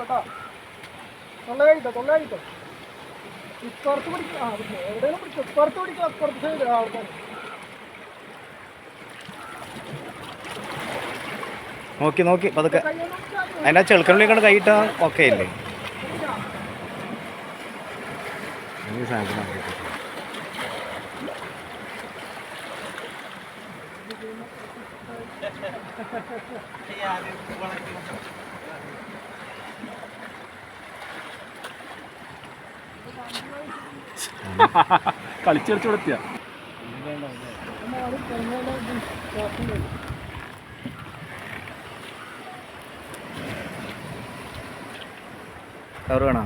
കേട്ടോ. തൊള്ളയായിട്ടോ ഇപ്പുറത്ത് പിടിക്കും. എവിടെയെങ്കിലും പിടിക്കും. ഇപ്പുറത്ത് പിടിക്കും. അപ്പുറത്ത് സൈഡ് അവിടെ നോക്കി നോക്കി പതുക്കെ. അതിൻ്റെ ചെളുക്കനുള്ളിൽ കൊണ്ട് കൈയിട്ടാ ഓക്കെ ഇല്ലേ? കളിച്ചു കൊടുത്തിയ കവർ വേണോ?